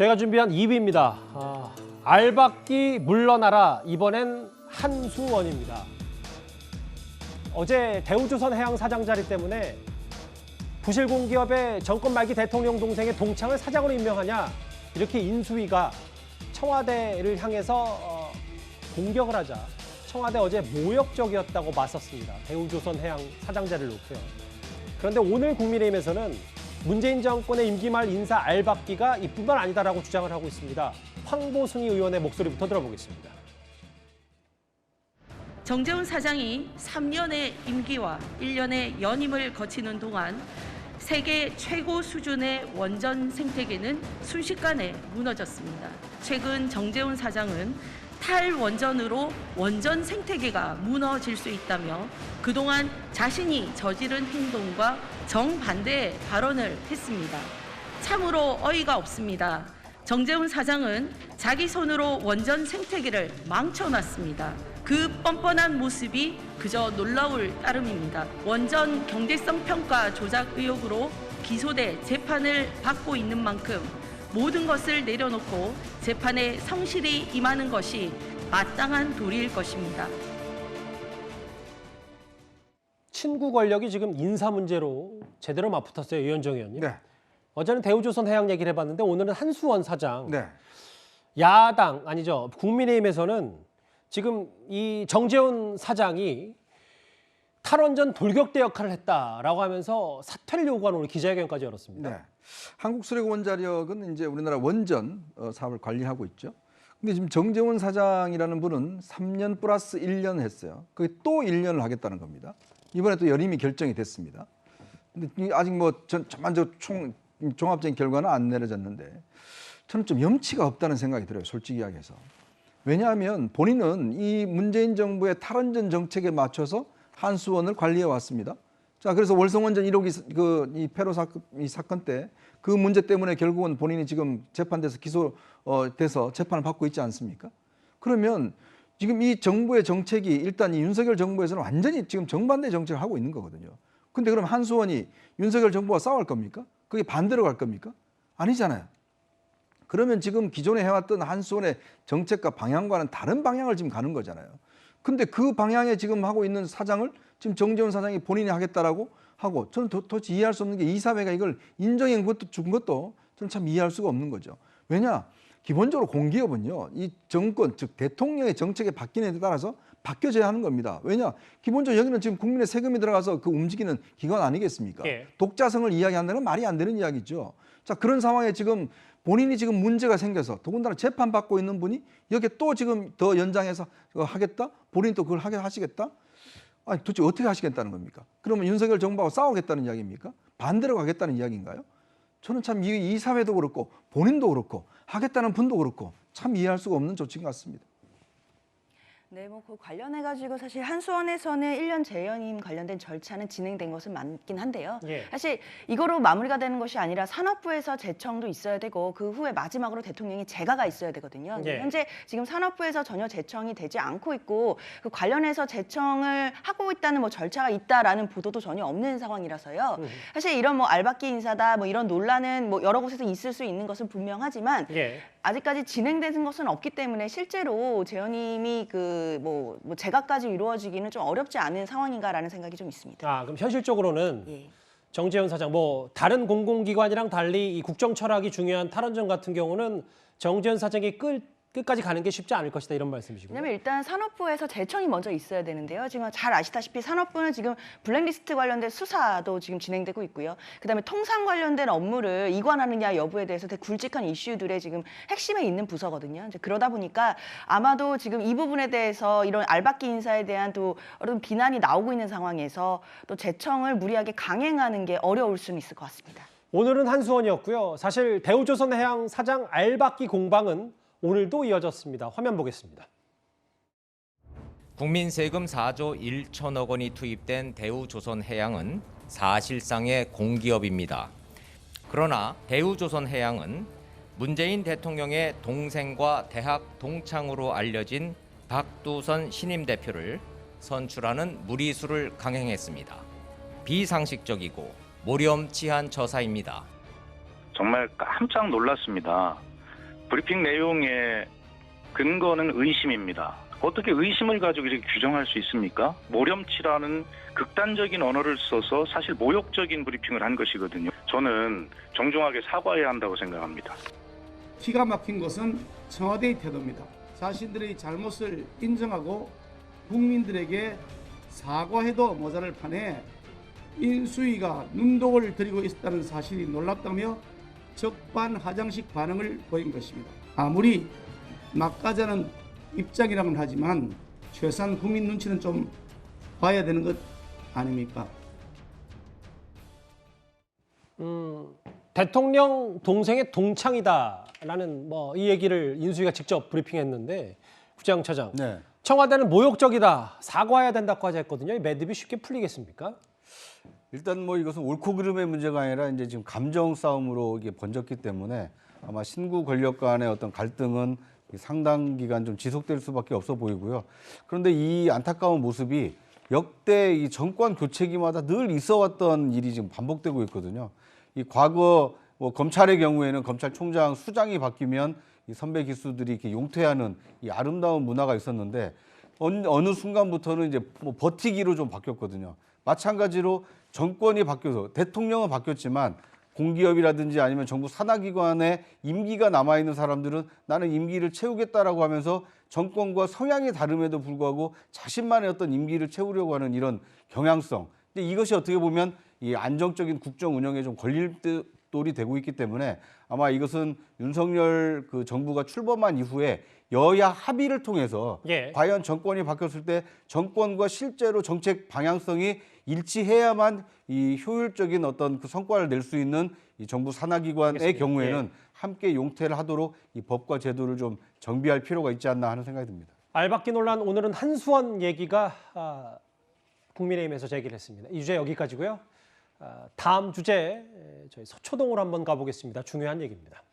저희가 준비한 2위입니다. 알박기 물러나라. 이번엔 한수원입니다. 어제 대우조선해양 사장 자리 때문에 부실공기업의 정권 말기 대통령 동생의 동창을 사장으로 임명하냐, 이렇게 인수위가 청와대를 향해서 공격을 하자 청와대 어제 모욕적이었다고 맞섰습니다. 대우조선해양 사장 자리를 놓고요. 그런데 오늘 국민의힘에서는 문재인 정권의 임기 말 인사 알박기가 이뿐만 아니다라고 주장을 하고 있습니다. 황보승희 의원의 목소리부터 들어보겠습니다. 정재훈 사장이 3년의 임기와 1년의 연임을 거치는 동안 세계 최고 수준의 원전 생태계는 순식간에 무너졌습니다. 최근 정재훈 사장은 탈원전으로 원전 생태계가 무너질 수 있다며 그동안 자신이 저지른 행동과 정반대의 발언을 했습니다. 참으로 어이가 없습니다. 정재훈 사장은 자기 손으로 원전 생태계를 망쳐놨습니다. 그 뻔뻔한 모습이 그저 놀라울 따름입니다. 원전 경제성 평가 조작 의혹으로 기소돼 재판을 받고 있는 만큼 모든 것을 내려놓고 재판에 성실히 임하는 것이 마땅한 도리일 것입니다. 친구 권력이 지금 인사 문제로 제대로 맞붙었어요, 유현정 의원님. 네. 어제는 대우조선해양 얘기를 해봤는데 오늘은 한수원 사장. 네. 야당 아니죠, 국민의힘에서는 지금 이 정재훈 사장이 탈원전 돌격대 역할을 했다라고 하면서 사퇴를 요구하는 오늘 기자회견까지 열었습니다. 네. 한국수력원자력은 이제 우리나라 원전 사업을 관리하고 있죠. 근데 지금 정재훈 사장이라는 분은 3년 플러스 1년 했어요. 그게 또 1년을 하겠다는 겁니다. 이번에 또 연임이 결정이 됐습니다. 근데 아직 뭐 전반적 종합적인 결과는 안 내려졌는데 저는 좀 염치가 없다는 생각이 들어요, 솔직히 이야기해서. 왜냐하면 본인은 이 문재인 정부의 탈원전 정책에 맞춰서 한수원을 관리해 왔습니다. 자, 그래서 월성원전 1호기 이 폐로 사건 때 그 문제 때문에 결국은 본인이 지금 재판돼서 기소돼서 재판을 받고 있지 않습니까? 그러면 지금 이 정부의 정책이 일단 이 윤석열 정부에서는 완전히 지금 정반대 정책을 하고 있는 거거든요. 근데 그럼 한수원이 윤석열 정부와 싸울 겁니까? 그게 반대로 갈 겁니까? 아니잖아요. 그러면 지금 기존에 해왔던 한수원의 정책과 방향과는 다른 방향을 지금 가는 거잖아요. 근데 그 방향에 지금 하고 있는 사장을 지금 정재훈 사장이 본인이 하겠다라고 하고, 저는 도대체 이해할 수 없는 게 이사회가 이걸 인정한 것도 준 것도 저는 참 이해할 수가 없는 거죠. 왜냐? 기본적으로 공기업은요, 이 정권, 즉 대통령의 정책에 바뀌는 데 따라서 바뀌어져야 하는 겁니다. 왜냐? 기본적으로 여기는 지금 국민의 세금이 들어가서 그 움직이는 기관 아니겠습니까? 예. 독자성을 이야기한다는 건 말이 안 되는 이야기죠. 자, 그런 상황에 지금 본인이 지금 문제가 생겨서 더군다나 재판받고 있는 분이 여기에 또 지금 더 연장해서 하겠다? 본인이 또 그걸 하시겠다? 아니, 도대체 어떻게 하시겠다는 겁니까? 그러면 윤석열 정부하고 싸우겠다는 이야기입니까? 반대로 가겠다는 이야기인가요? 저는 참 이 사회도 그렇고 본인도 그렇고 하겠다는 분도 그렇고 참 이해할 수가 없는 조치인 것 같습니다. 네, 뭐 그 관련해가지고 사실 한수원에서는 1년 재연임 관련된 절차는 진행된 것은 맞긴 한데요. 예. 사실 이거로 마무리가 되는 것이 아니라 산업부에서 제청도 있어야 되고 그 후에 마지막으로 대통령이 재가가 있어야 되거든요. 예. 현재 지금 산업부에서 전혀 제청이 되지 않고 있고 그 관련해서 제청을 하고 있다는 뭐 절차가 있다라는 보도도 전혀 없는 상황이라서요. 사실 이런 뭐 알박기 인사다 뭐 이런 논란은 뭐 여러 곳에서 있을 수 있는 것은 분명하지만 예. 아직까지 진행되는 것은 없기 때문에 실제로 재연임이 뭐 재가까지 이루어지기는 좀 어렵지 않은 상황인가라는 생각이 좀 있습니다. 그럼 현실적으로는 예. 정재훈 사장, 뭐 다른 공공기관이랑 달리 이 국정 철학이 중요한 탈원전 같은 경우는 정재훈 사장이 끝까지 가는 게 쉽지 않을 것이다, 이런 말씀이시고요. 왜냐면 일단 산업부에서 제청이 먼저 있어야 되는데요. 지금 잘 아시다시피 산업부는 지금 블랙리스트 관련된 수사도 지금 진행되고 있고요. 그다음에 통상 관련된 업무를 이관하느냐 여부에 대해서 되게 굵직한 이슈들의 지금 핵심에 있는 부서거든요. 이제 그러다 보니까 아마도 지금 이 부분에 대해서 이런 알박기 인사에 대한 또 어떤 비난이 나오고 있는 상황에서 또 제청을 무리하게 강행하는 게 어려울 수는 있을 것 같습니다. 오늘은 한수원이었고요. 사실 대우조선해양 사장 알박기 공방은 오늘도 이어졌습니다. 화면 보겠습니다. 국민 세금 4조 1천억 원이 투입된 대우조선해양은 사실상의 공기업입니다. 그러나 대우조선해양은 문재인 대통령의 동생과 대학 동창으로 알려진 박두선 신임 대표를 선출하는 무리수를 강행했습니다. 비상식적이고 모렴치한 처사입니다. 정말 깜짝 놀랐습니다. 브리핑 내용의 근거는 의심입니다. 어떻게 의심을 가지고 이렇게 규정할 수 있습니까? 모렴치라는 극단적인 언어를 써서 사실 모욕적인 브리핑을 한 것이거든요. 저는 정중하게 사과해야 한다고 생각합니다. 기가 막힌 것은 청와대의 태도입니다. 자신들의 잘못을 인정하고 국민들에게 사과해도 모자랄 판에 인수위가 눈독을 들이고 있었다는 사실이 놀랍다며 적반하장식 반응을 보인 것입니다. 아무리 막가자는 입장이라고는 하지만 최소한 국민 눈치는 좀 봐야 되는 것 아닙니까? 대통령 동생의 동창이다라는 뭐 이 얘기를 인수위가 직접 브리핑했는데 구장 차장, 네. 청와대는 모욕적이다, 사과해야 된다고까지 했거든요. 이 매듭이 쉽게 풀리겠습니까? 일단 뭐 이것은 옳고 그름의 문제가 아니라 이제 지금 감정 싸움으로 이게 번졌기 때문에 아마 신구 권력 간의 어떤 갈등은 상당 기간 좀 지속될 수밖에 없어 보이고요. 그런데 이 안타까운 모습이 역대 이 정권 교체기마다 늘 있어왔던 일이 지금 반복되고 있거든요. 이 과거 뭐 검찰의 경우에는 검찰총장 수장이 바뀌면 이 선배 기수들이 이렇게 용퇴하는 이 아름다운 문화가 있었는데 어느 순간부터는 이제 뭐 버티기로 좀 바뀌었거든요. 마찬가지로 정권이 바뀌어서 대통령은 바뀌었지만 공기업이라든지 아니면 정부 산하기관에 임기가 남아있는 사람들은 나는 임기를 채우겠다라고 하면서 정권과 성향이 다름에도 불구하고 자신만의 어떤 임기를 채우려고 하는 이런 경향성. 근데 이것이 어떻게 보면 이 안정적인 국정 운영에 좀 걸림돌이 되고 있기 때문에 아마 이것은 윤석열 그 정부가 출범한 이후에 여야 합의를 통해서 예. 과연 정권이 바뀌었을 때 정권과 실제로 정책 방향성이 일치해야만 이 효율적인 어떤 그 성과를 낼 수 있는 이 정부 산하기관의 알겠습니다. 경우에는 예. 함께 용퇴를 하도록 이 법과 제도를 좀 정비할 필요가 있지 않나 하는 생각이 듭니다. 알박기 논란 오늘은 한수원 얘기가 국민의힘에서 제기를 했습니다. 이 주제 여기까지고요. 다음 주제 저희 서초동으로 한번 가보겠습니다. 중요한 얘기입니다.